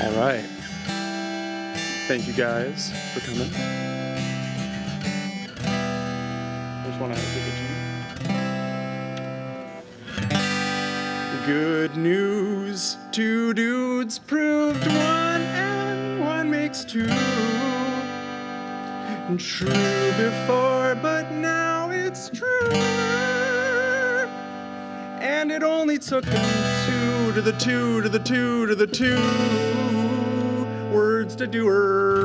All right. Thank you guys for coming. I just want to give it to you. Good news, two dudes proved one and one makes two. True before, but now it's true. And it only took them two to the two to the two to the two words to do her.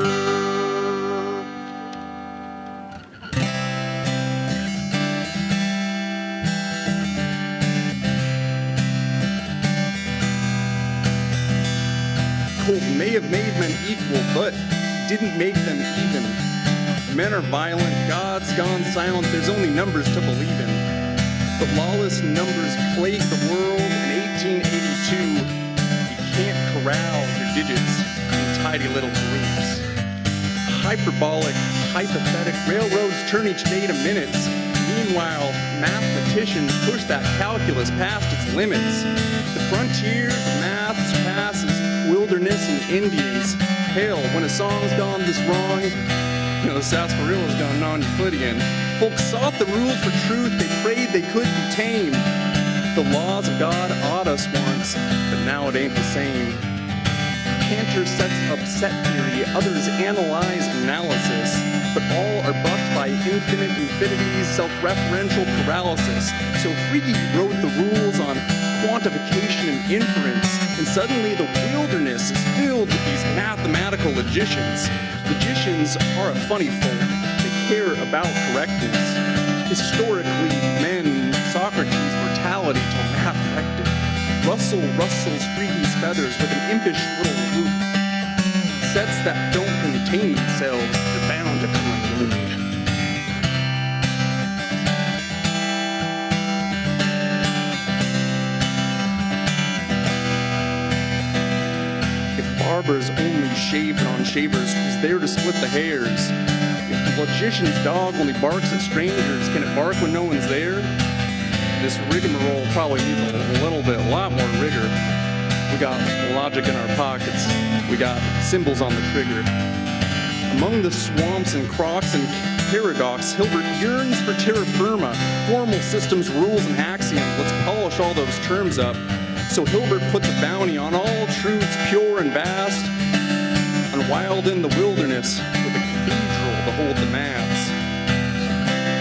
Cold may have made men equal, but didn't make them even. Men are violent, God's gone silent, there's only numbers to believe in. But lawless numbers plague the world in 1882. You can't corral your digits in tidy little groups. Hyperbolic, hypothetic railroads turn each day to minutes. Meanwhile, mathematicians push that calculus past its limits. The frontiers of math surpasses wilderness and Indians. Hell, when a song's gone this wrong, the sarsaparillas gone non-Euclidean. Folks sought the rules for truth, they prayed they could be tamed. The laws of God awed us once, but now it ain't the same. Cantor sets up set theory, others analyze analysis, but all are bucked by infinite infinities, self-referential paralysis. So Frege wrote the rules on quantification and inference, and suddenly the wilderness is filled with these mathematical logicians. Logicians are a funny folk. They care about correctness. Historically, men, Socrates' mortality till math corrected. Russell rustles Frege's feathers with an impish little loop. Sets that don't contain themselves, they're bound to come unglued. Barbers only shaved on shavers, who's there to split the hairs. If the logician's dog only barks at strangers, can it bark when no one's there? This rigmarole probably needs a lot more rigor. We got logic in our pockets. We got symbols on the trigger. Among the swamps and crocs and paradox, Hilbert yearns for terra firma, formal systems, rules, and axioms. Let's polish all those terms up. So Hilbert puts a bounty on all truths pure and vast, and wild in the wilderness with a cathedral to hold the maths.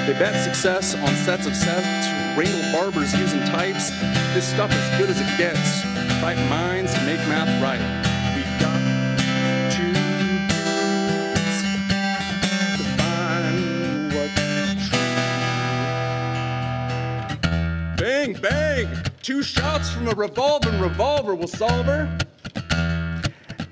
They bet success on sets of sets, wrangle barbers using types. This stuff is good as it gets. Right minds to make math right. We got two dudes to find what's true. Bang, bang! 2 shots from a revolver will solve her.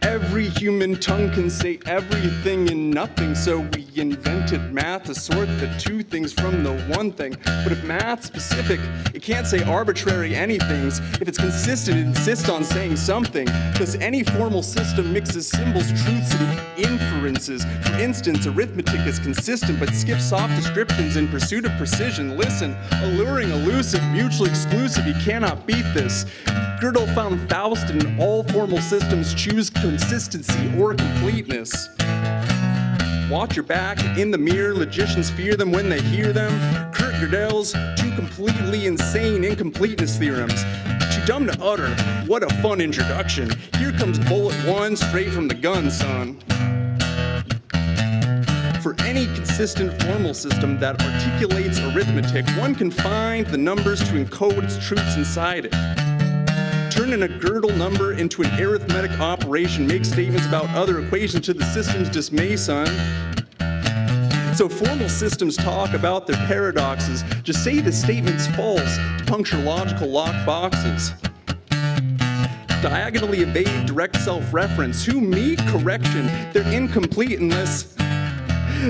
Every human tongue can say everything and nothing, so we invented math to sort the two things from the one thing. But if math's specific, it can't say arbitrary anythings. If it's consistent, it insists on saying something. Because any formal system mixes symbols, truths, and inferences. For instance, arithmetic is consistent, but skips soft descriptions in pursuit of precision. Listen, alluring, elusive, mutually exclusive, you cannot beat this. Gödel found Faust in all formal systems choose consistency or completeness. Watch your back in the mirror, logicians fear them when they hear them. Kurt Gödel's two completely insane incompleteness theorems. Too dumb to utter, what a fun introduction. Here comes bullet 1 straight from the gun, son. For any consistent formal system that articulates arithmetic, one can find the numbers to encode its truths inside it. Turning a Gödel number into an arithmetic operation, make statements about other equations to the system's dismay, son. So formal systems talk about their paradoxes. Just say the statement's false to puncture logical locked boxes. Diagonally evade direct self-reference. Who meet correction? They're incomplete unless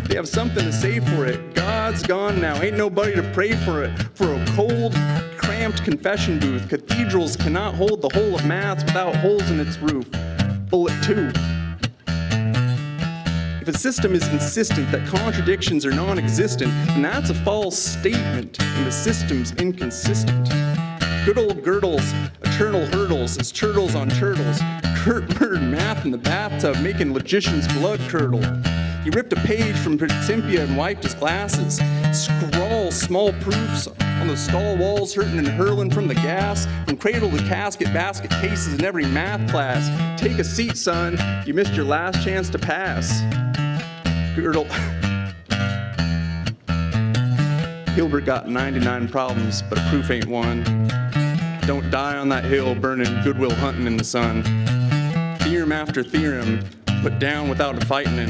they have something to say for it. God's gone now, ain't nobody to pray for it. For a cold, cramped confession booth, cathedrals cannot hold the whole of maths without holes in its roof. Bullet 2. If a system is insistent that contradictions are non-existent, then that's a false statement, and the system's inconsistent. Good old Gödel's eternal hurdles classes, turtles on turtles. Kurt murdered math in the bathtub, making logicians' blood curdle. He ripped a page from Principia and wiped his glasses. Scrawl small proofs on the stall walls, hurting and hurling from the gas. From cradle to casket, basket cases in every math class. Take a seat, son, you missed your last chance to pass. Gödel. Hilbert got 99 problems, but a proof ain't one. Don't die on that hill, burning Goodwill hunting in the sun. Theorem after theorem, put down without a fighting in.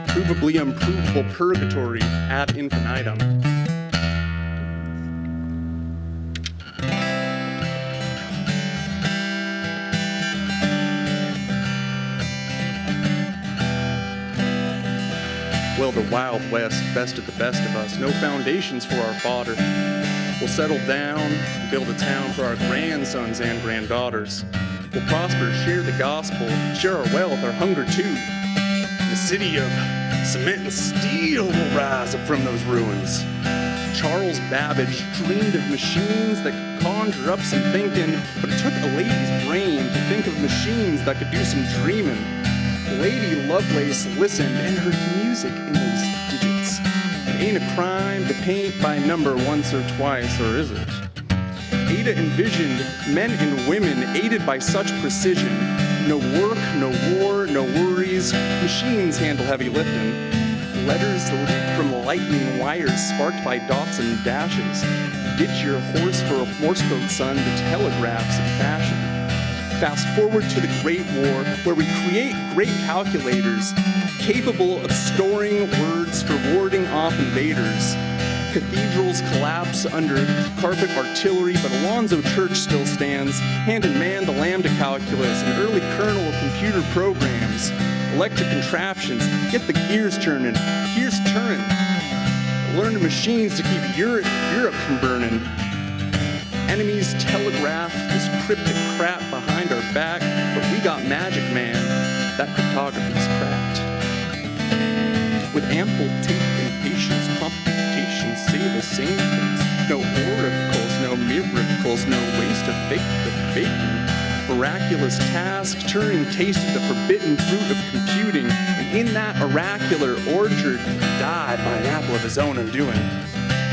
Provably unprovable purgatory ad infinitum. Well, the Wild West bested the best of us. No foundations for our fodder. We'll settle down and build a town for our grandsons and granddaughters. We'll prosper, share the gospel, share our wealth, our hunger too. The city of cement and steel will rise up from those ruins. Charles Babbage dreamed of machines that could conjure up some thinking, but it took a lady's brain to think of machines that could do some dreaming. Lady Lovelace listened and heard music in those digits. It ain't a crime to paint by number once or twice, or is it? Ada envisioned men and women aided by such precision. No work, no war, no worries. Machines handle heavy lifting. Letters leap from lightning wires sparked by dots and dashes. Ditch your horse for a Morse code, son, the telegraphs in fashion. Fast forward to the Great War, where we create great calculators capable of storing words for warding off invaders. Cathedrals collapse under carpet artillery, but Alonzo Church still stands, hand in man the lambda calculus, an early kernel of computer programs. Electric contraptions, get the gears turning, here's Turin. Learn machines to keep Europe from burning. Enemies telegraph this cryptic crap behind our back, but we got magic, man. That cryptography's cracked. With ample tape and patience, computations say the same things. No oracles, no miracles, no ways to fake the faking. Miraculous task, Turing tasted the forbidden fruit of computing, and in that oracular orchard, died by an apple of his own undoing.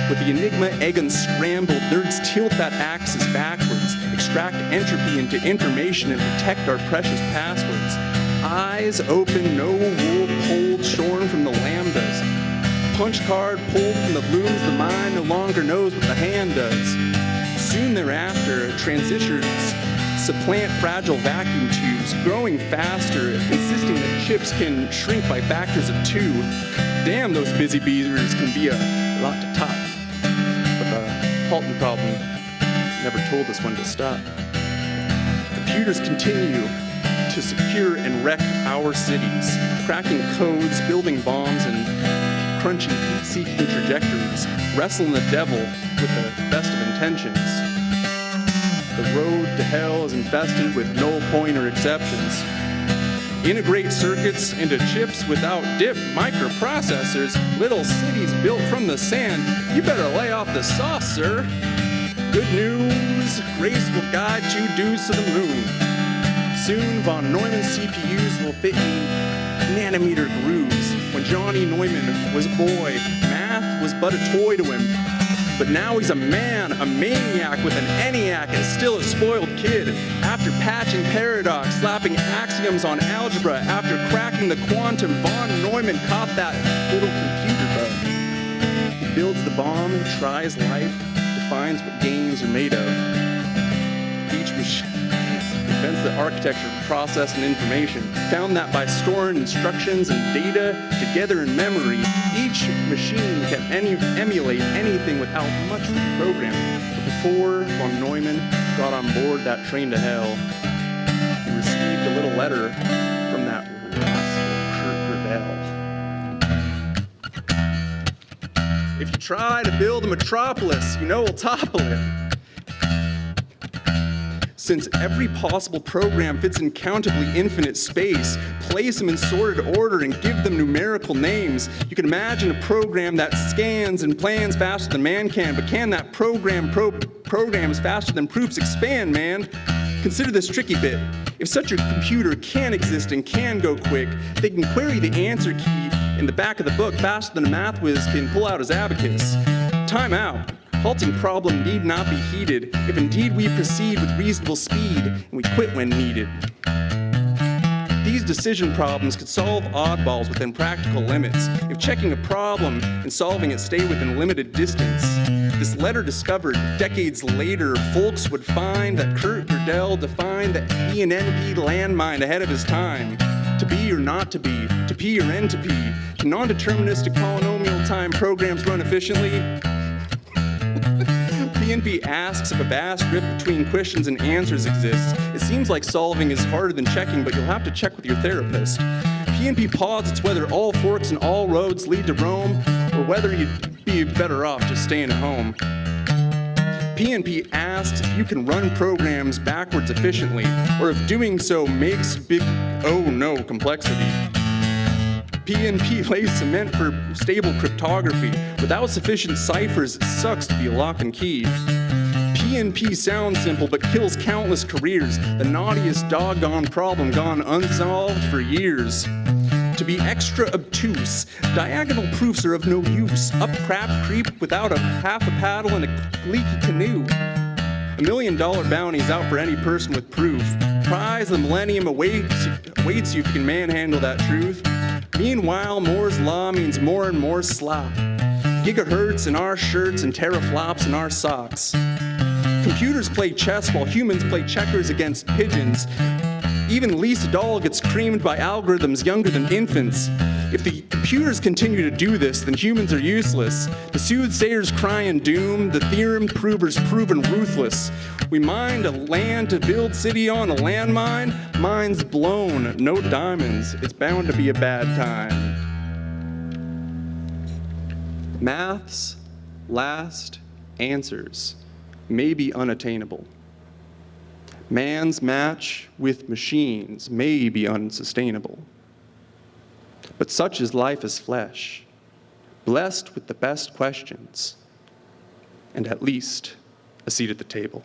With the enigma egg unscrambled, nerds tilt that axis backwards, extract entropy into information, and protect our precious passwords. Eyes open, no wool pulled, shorn from the lambdas. Punch card pulled from the looms, the mind no longer knows what the hand does. Soon thereafter, transistors supplant fragile vacuum tubes, growing faster, insisting that chips can shrink by factors of 2. Damn, those busy beavers can be a lot to top. But the halting problem never told us when to stop. Computers continue to secure and wreck our cities, cracking codes, building bombs, and crunching heat-seeking trajectories, wrestling the devil with the best of intentions. The road to hell is infested with null pointer exceptions. Integrate circuits into chips without dip microprocessors, little cities built from the sand. You better lay off the sauce, sir. Good news, grace will guide you due to the moon. Soon, von Neumann CPUs will fit in nanometer grooves. When Johnny Neumann was a boy, math was but a toy to him. But now he's a man, a maniac with an ENIAC and still a spoiled kid. After patching paradox, slapping axioms on algebra, after cracking the quantum, von Neumann caught that little computer bug. He builds the bomb, tries life, defines what games are made of. Each machine invents the architecture of process and information, found that by storing instructions and data together in memory, each machine can emulate anything without much reprogramming. But before von Neumann got on board that train to hell, he received a little letter from that rascal Gödel. If you try to build a metropolis, you know we'll topple it. Since every possible program fits in countably infinite space, place them in sorted order and give them numerical names. You can imagine a program that scans and plans faster than man can, but can that programs faster than proofs expand, man? Consider this tricky bit. If such a computer can exist and can go quick, they can query the answer key in the back of the book faster than a math whiz can pull out his abacus. Time out. Halting problem need not be heeded if indeed we proceed with reasonable speed and we quit when needed. These decision problems could solve oddballs within practical limits if checking a problem and solving it stay within limited distance. This letter discovered decades later, folks would find that Gödel defined the E and NP landmine ahead of his time. To be or not to be, to P or N to P. Can non-deterministic polynomial time programs run efficiently? PNP asks if a vast rift between questions and answers exists. It seems like solving is harder than checking, but you'll have to check with your therapist. PNP posits whether all forks and all roads lead to Rome, or whether you'd be better off just staying at home. PNP asks if you can run programs backwards efficiently, or if doing so makes big, oh no, complexity. PNP lays cement for stable cryptography. Without sufficient ciphers, it sucks to be lock and key. PNP sounds simple, but kills countless careers. The naughtiest doggone problem gone unsolved for years. To be extra obtuse, diagonal proofs are of no use. Up crap creep without a half a paddle and a leaky canoe. $1 million bounties out for any person with proof. Prize of the millennium awaits you if you can manhandle that truth. Meanwhile, Moore's law means more and more slop. Gigahertz in our shirts and teraflops in our socks. Computers play chess while humans play checkers against pigeons. Even Lisa Doll gets creamed by algorithms younger than infants. If the computers continue to do this, then humans are useless. The soothsayers crying doom, the theorem provers proven ruthless. We mined a land to build city on a landmine. Mine's blown, no diamonds. It's bound to be a bad time. Math's last answers may be unattainable. Man's match with machines may be unsustainable. But such is life as flesh, blessed with the best questions, and at least a seat at the table.